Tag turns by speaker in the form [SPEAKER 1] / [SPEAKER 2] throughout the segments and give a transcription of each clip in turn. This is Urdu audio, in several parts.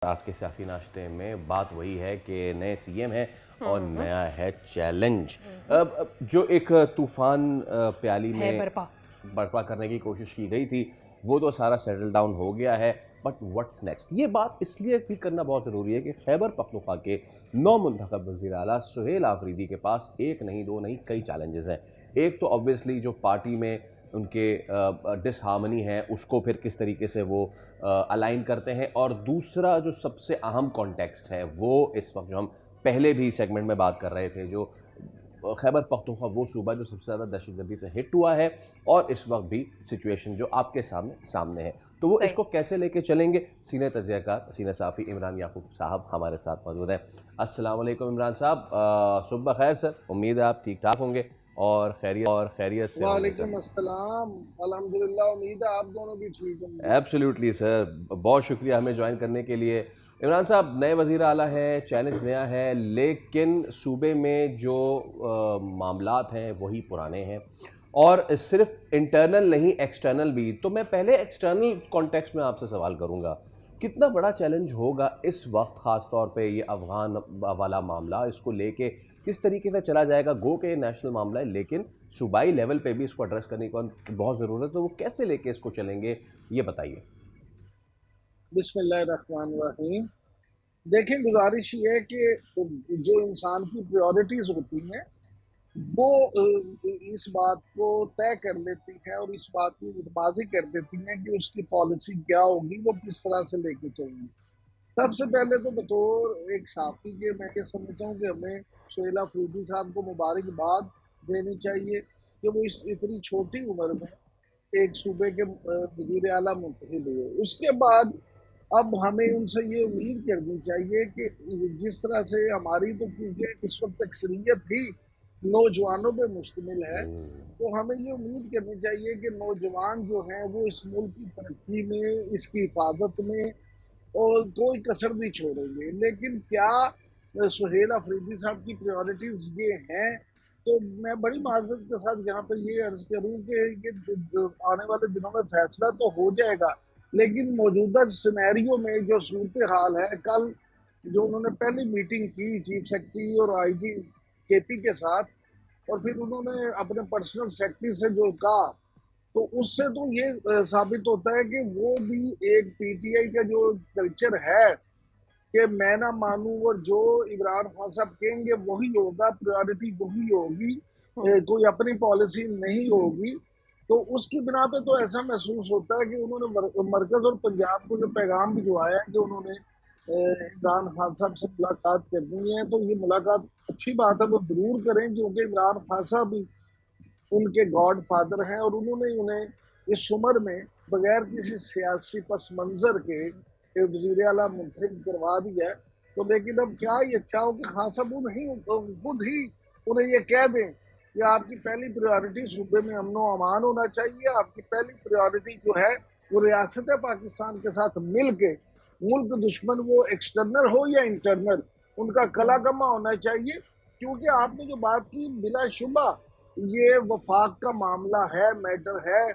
[SPEAKER 1] آج کے سیاسی ناشتے میں بات وہی ہے کہ نئے سی ایم ہیں اور نیا ہے چیلنج. جو ایک طوفان پیالی میں برپا کرنے کی کوشش کی گئی تھی وہ تو سارا سیٹل ڈاؤن ہو گیا ہے, بٹ واٹس نیکسٹ. یہ بات اس لیے بھی کرنا بہت ضروری ہے کہ خیبر پختونخوا کے نو منتخب وزیر اعلیٰ سہیل آفریدی کے پاس ایک نہیں دو نہیں کئی چیلنجز ہیں. ایک تو آبویسلی جو پارٹی میں ان کے ڈس ہارمنی ہے اس کو پھر کس طریقے سے وہ الائن کرتے ہیں, اور دوسرا جو سب سے اہم کانٹیکسٹ ہے وہ اس وقت جو ہم پہلے بھی سیگمنٹ میں بات کر رہے تھے, جو خیبر پختونخوا وہ صوبہ جو سب سے زیادہ دہشت گردی سے ہٹ ہوا ہے اور اس وقت بھی سچویشن جو آپ کے سامنے ہے, تو وہ اس کو کیسے لے کے چلیں گے. سینئر تجزیہ کار سینئر صحافی عمران یعقوب صاحب ہمارے ساتھ موجود ہیں. السلام علیکم عمران صاحب, صبح خیر سر. امید ہے آپ ٹھیک ٹھاک ہوں گے اور خیریت سے.
[SPEAKER 2] وعلیکم السلام, الحمدللہ, امید ہے آپ دونوں بھی ٹھیک ہوں گے.
[SPEAKER 1] ایبسلیوٹلی سر, بہت شکریہ ہمیں جوائن کرنے کے لیے. عمران صاحب, نئے وزیر اعلیٰ ہیں, چیلنج نیا ہے, لیکن صوبے میں جو معاملات ہیں وہی پرانے ہیں, اور صرف انٹرنل نہیں ایکسٹرنل بھی. تو میں پہلے ایکسٹرنل کانٹیکسٹ میں آپ سے سوال کروں گا, کتنا بڑا چیلنج ہوگا اس وقت, خاص طور پہ یہ افغان والا معاملہ, اس کو لے کے کس طریقے سے چلا جائے گا؟ گو کہ نیشنل معاملہ ہے لیکن صوبائی لیول پہ بھی اس کو ایڈریس کرنے کی بہت ضرورت ہے, تو وہ کیسے لے کے اس کو چلیں گے یہ بتائیے.
[SPEAKER 2] بسم اللہ الرحمن الرحیم. دیکھیں, گزارش یہ ہے کہ جو انسان کی پریورٹیز ہوتی ہیں وہ اس بات کو طے کر لیتی ہیں اور اس بات کی بازی کر دیتی ہیں کہ اس کی پالیسی کیا ہوگی, وہ کس طرح سے لے کے چلیں گی. سب سے پہلے تو بطور ایک صحافی کے میں یہ سمجھتا ہوں کہ ہمیں سہیل آفریدی صاحب کو مبارکباد دینی چاہیے کہ وہ اس اتنی چھوٹی عمر میں ایک صوبے کے وزیر اعلیٰ منتخب ہوئے. اس کے بعد اب ہمیں ان سے یہ امید کرنی چاہیے کہ جس طرح سے ہماری تو کیونکہ اس وقت اکثریت ہی نوجوانوں پہ مشتمل ہے, تو ہمیں یہ امید کرنی چاہیے کہ نوجوان جو ہیں وہ اس ملک کی ترقی میں, اس کی حفاظت میں اور کوئی کسر نہیں چھوڑیں گے. لیکن کیا سہیل آفریدی صاحب کی پریورٹیز یہ ہیں؟ تو میں بڑی معذرت کے ساتھ یہاں پہ یہ عرض کروں کہ یہ آنے والے دنوں میں فیصلہ تو ہو جائے گا, لیکن موجودہ سینیریو میں جو صورتحال ہے, کل جو انہوں نے پہلی میٹنگ کی چیف سیکرٹری اور آئی جی کے پی کے ساتھ, اور پھر انہوں نے اپنے پرسنل سیکرٹری سے جو کہا, تو اس سے تو یہ ثابت ہوتا ہے کہ وہ بھی ایک پی ٹی آئی کا جو کلچر ہے کہ میں نہ مانوں اور جو عمران خان صاحب کہیں گے وہی ہوگا, پریورٹی وہی ہوگی, کوئی اپنی پالیسی نہیں ہوگی. تو اس کی بنا پہ تو ایسا محسوس ہوتا ہے کہ انہوں نے مرکز اور پنجاب کو جو پیغام بھجوایا ہے کہ انہوں نے عمران خان صاحب سے ملاقات کرنی ہے, تو یہ ملاقات اچھی بات ہے, وہ ضرور کریں, کیونکہ عمران خان صاحب بھی ان کے گاڈ فادر ہیں اور انہوں نے انہیں اس عمر میں بغیر کسی سیاسی پس منظر کے وزیر اعلیٰ منتخب کروا دیا ہے. تو لیکن اب کیا یہ اچھا ہو کہ خان صاحب خود ہی انہیں یہ کہہ دیں کہ آپ کی پہلی پریورٹی صوبے میں امن و امان ہونا چاہیے, آپ کی پہلی پریورٹی جو ہے وہ ریاست پاکستان کے ساتھ مل کے ملک دشمن وہ ایکسٹرنل ہو یا انٹرنل ان کا کلا کما ہونا چاہیے. کیونکہ آپ نے جو بات کی بلا شبہ یہ وفاق کا معاملہ ہے, میٹر ہے,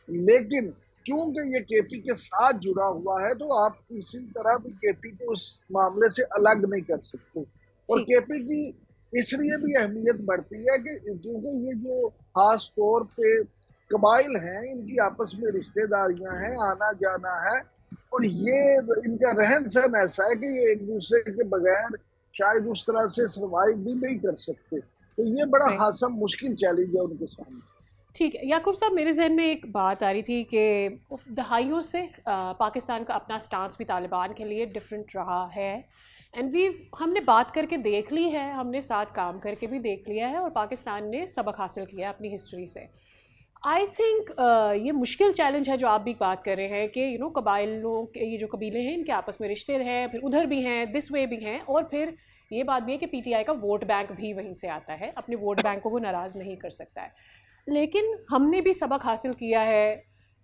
[SPEAKER 2] لیکن چونکہ یہ کے پی کے ساتھ جڑا ہوا ہے تو آپ کسی طرح بھی کے پی کو اس معاملے سے الگ نہیں کر سکتے. اور کے پی کی اس لیے بھی اہمیت بڑھتی ہے کہ کیونکہ یہ جو خاص طور پہ قبائل ہیں, ان کی آپس میں رشتہ داریاں ہیں, آنا جانا ہے, اور یہ ان کا رہن سہن ایسا ہے کہ یہ ایک دوسرے کے بغیر شاید اس طرح سے سروائیو بھی نہیں کر سکتے. تو یہ بڑا حاسم مشکل چیلنج ہے ان کے سامنے.
[SPEAKER 3] ٹھیک ہے یعقوب صاحب, میرے ذہن میں ایک بات آ رہی تھی کہ دہائیوں سے پاکستان کا اپنا سٹانس بھی طالبان کے لیے ڈفرینٹ رہا ہے, اینڈ ہم نے بات کر کے دیکھ لی ہے, ہم نے ساتھ کام کر کے بھی دیکھ لیا ہے, اور پاکستان نے سبق حاصل کیا ہے اپنی ہسٹری سے. آئی تھنک یہ مشکل چیلنج ہے جو آپ بھی بات کر رہے ہیں کہ قبائلوں کے یہ جو قبیلے ہیں ان کے آپس میں رشتے ہیں, پھر ادھر بھی ہیں, دس وے بھی ہیں, اور پھر یہ بات بھی ہے کہ پی ٹی آئی کا ووٹ بینک بھی وہیں سے آتا ہے, اپنے ووٹ بینک کو وہ ناراض نہیں کر سکتا ہے. لیکن ہم نے بھی سبق حاصل کیا ہے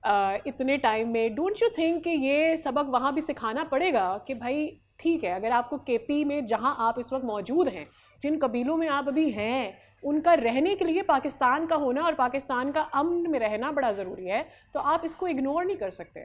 [SPEAKER 3] اتنے ٹائم میں. ڈونٹ یو تھنک کہ یہ سبق وہاں بھی سکھانا پڑے گا کہ بھائی ٹھیک ہے, اگر آپ کو کے پی میں جہاں آپ اس وقت موجود ہیں, جن قبیلوں میں آپ ابھی ہیں, ان کا رہنے کے لیے پاکستان کا ہونا اور پاکستان کا امن میں رہنا بڑا ضروری ہے, تو آپ اس کو اگنور نہیں کر سکتے.